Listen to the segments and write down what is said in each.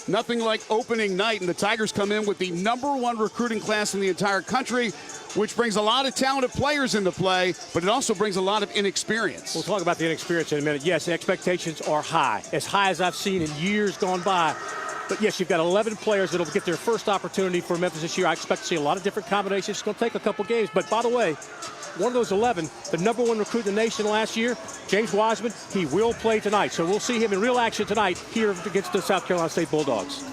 Nothing like opening night, and the Tigers come in with the #1 recruiting class in the entire country, which brings a lot of talented players into play, but it also brings a lot of inexperience. We'll talk about the inexperience in a minute. Yes, the expectations are high as I've seen in years gone by. But yes, you've got 11 players that will get their first opportunity for Memphis this year. I expect to see a lot of different combinations. It's going to take a couple games. But by the way, one of those 11, the #1 recruit in the nation last year, James Wiseman, he will play tonight. So we'll see him in real action tonight here against the South Carolina State Bulldogs.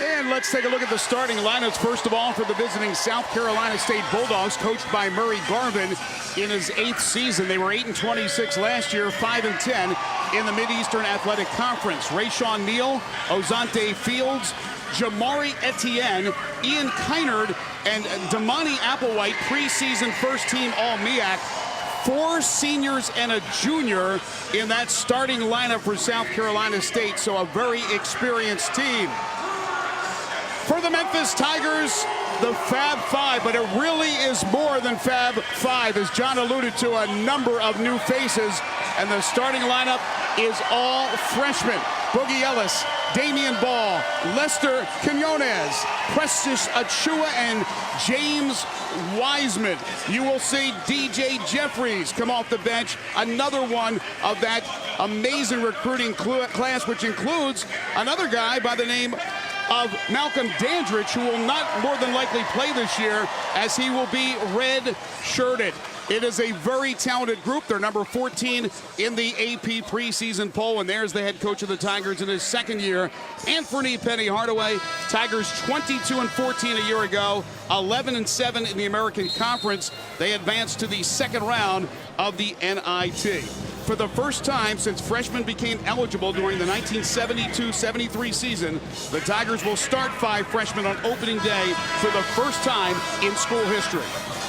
And let's take a look at the starting lineups. First of all, for the visiting South Carolina State Bulldogs, coached by Murray Garvin in his 8th season. They were 8-26 last year, 5-10 in the Mid-Eastern Athletic Conference. Rayshawn Neal, Ozante Fields, Jamari Etienne, Ian Kynard, and Damani Applewhite, preseason first-team All-MEAC. 4 seniors and a junior in that starting lineup for South Carolina State, so a very experienced team. For the Memphis Tigers, the Fab Five, but it really is more than Fab Five, as John alluded to, a number of new faces, and the starting lineup is all freshmen. Boogie Ellis, Damian Ball, Lester Quinones, Precious Achua, and James Wiseman. You will see DJ Jeffries come off the bench, another one of that amazing recruiting class, which includes another guy by the name of Malcolm Dandridge, who will not more than likely play this year, as he will be red-shirted. It is a very talented group. They're number 14 in the AP preseason poll, and there's the head coach of the Tigers in his 2nd year, Anthony Penny Hardaway. Tigers 22-14 a year ago, 11-7 in the American Conference. They advanced to the 2nd round of the NIT. For the first time since freshmen became eligible during the 1972-73 season, the Tigers will start 5 freshmen on opening day for the first time in school history.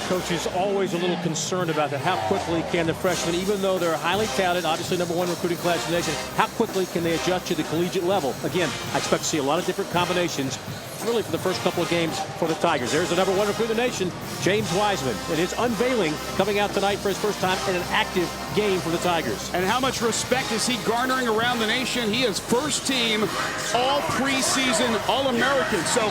Coach is always a little concerned about that. How quickly can the freshmen, even though they're highly talented, obviously #1 recruiting class in the nation, how quickly can they adjust to the collegiate level? Again, I expect to see a lot of different combinations, really for the first couple of games for the Tigers. There's the #1 recruit in the nation, James Wiseman, and his unveiling coming out tonight for his first time in an active game for the Tigers. And how much respect is he garnering around the nation? He is first team all preseason All-American. So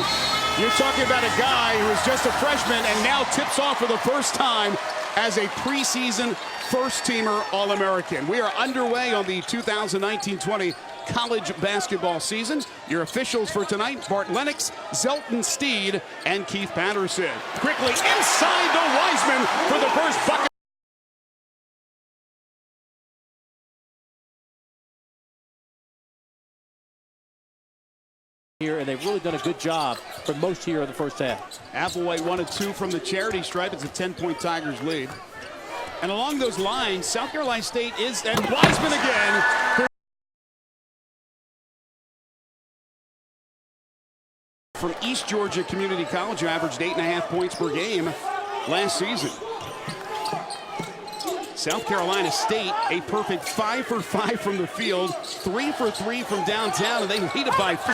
you're talking about a guy who is just a freshman and now tips off for the first time as a preseason first-teamer All-American. We are underway on the 2019-20 college basketball season. Your officials for tonight, Bart Lennox, Zelton Steed, and Keith Patterson. Quickly inside to Wiseman for the first bucket. Here, and they've really done a good job for most here in the first half. Applewhite 1 of 2 from the charity stripe. It's a 10-point Tigers lead. And along those lines, South Carolina State is, and Wiseman again. From East Georgia Community College, who averaged 8.5 points per game last season. South Carolina State, a perfect 5 for 5 from the field, 3 for 3 from downtown, and they lead it by 4.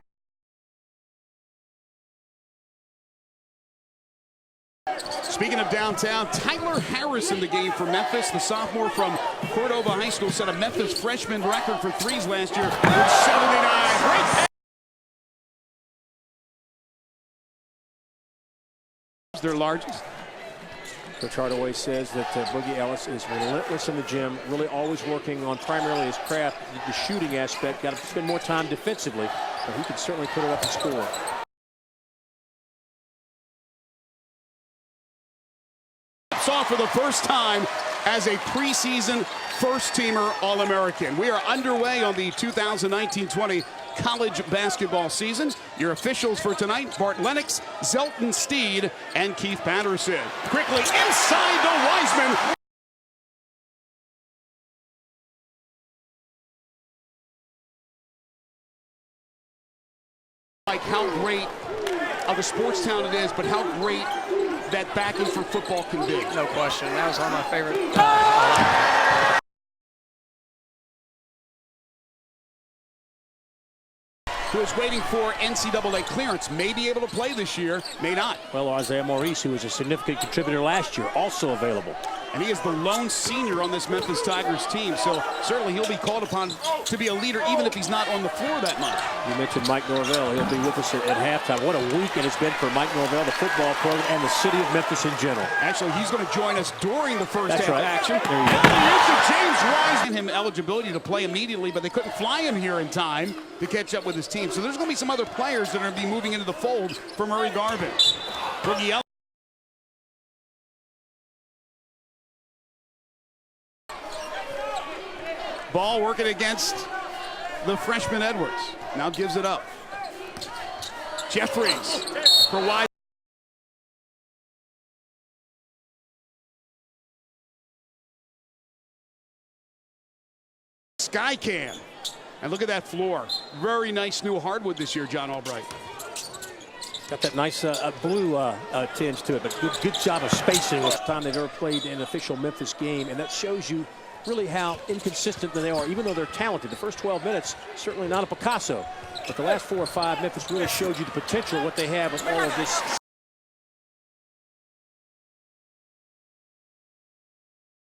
Speaking of downtown, Tyler Harris in the game for Memphis. The sophomore from Cordova High School set a Memphis freshman record for threes last year with 79. Great. Their largest. Coach Hardaway says that Boogie Ellis is relentless in the gym, really always working on primarily his craft, the shooting aspect. Got to spend more time defensively, but he can certainly put it up and score. Saw for the first time as a preseason first-teamer All-American. We are underway on the 2019-20 college basketball season. Your officials for tonight, Bart Lennox, Zelton Steed, and Keith Patterson. Quickly inside to Wiseman. Like how great of a sports town it is, but how great that backing for football can be. No question. That was one of my favorite. Who is waiting for NCAA clearance, may be able to play this year, may not. Well, Isaiah Maurice, who was a significant contributor last year, also available. And he is the lone senior on this Memphis Tigers team, so certainly he'll be called upon to be a leader even if he's not on the floor that much. You mentioned Mike Norvell. He'll be with us at halftime. What a week it has been for Mike Norvell, the football program, and the city of Memphis in general. Actually, he's going to join us during the first half action. There you go. James Wise and him eligibility to play immediately, but they couldn't fly him here in time to catch up with his team. So there's going to be some other players that are going to be moving into the fold for Murray Garvin. Boogie Ball working against the freshman Edwards. Now gives it up. Jeffries for Wise. Skycam. And look at that floor. Very nice new hardwood this year, John Albright. Got that nice blue tinge to it, but good job of spacing. It's the time they've ever played an official Memphis game, and that shows you really how inconsistent they are, even though they're talented. The first 12 minutes, certainly not a Picasso, but the last 4 or 5, Memphis really showed you the potential, what they have with all of this.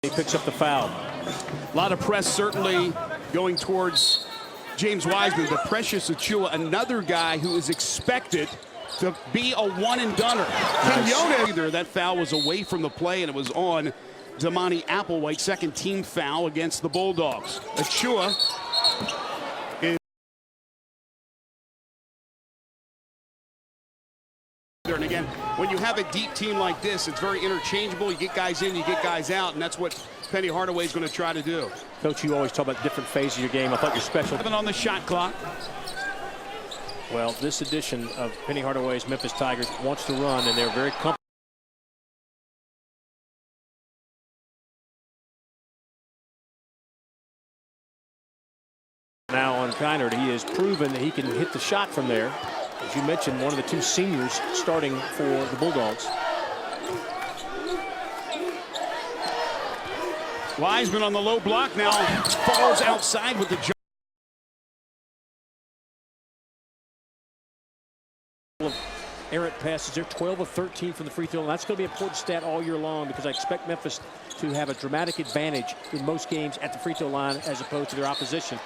He picks up the foul. A lot of press certainly going towards James Wiseman, but Precious Achua, another guy who is expected to be a one-and-doner. Nice. That foul was away from the play, and it was on Damani Applewhite, second team foul against the Bulldogs. Achua is... And again, when you have a deep team like this, it's very interchangeable. You get guys in, you get guys out, and that's what Penny Hardaway is going to try to do. Coach, you always talk about different phases of your game. I thought you're special. On the shot clock. Well, this edition of Penny Hardaway's Memphis Tigers wants to run, and they're very comfortable. Now on Kynard, he has proven that he can hit the shot from there. As you mentioned, one of the 2 seniors starting for the Bulldogs. Wiseman on the low block now falls outside with the jump. Errant passes. They're 12 of 13 from the free throw, and that's going to be an important stat all year long because I expect Memphis to have a dramatic advantage in most games at the free throw line as opposed to their opposition.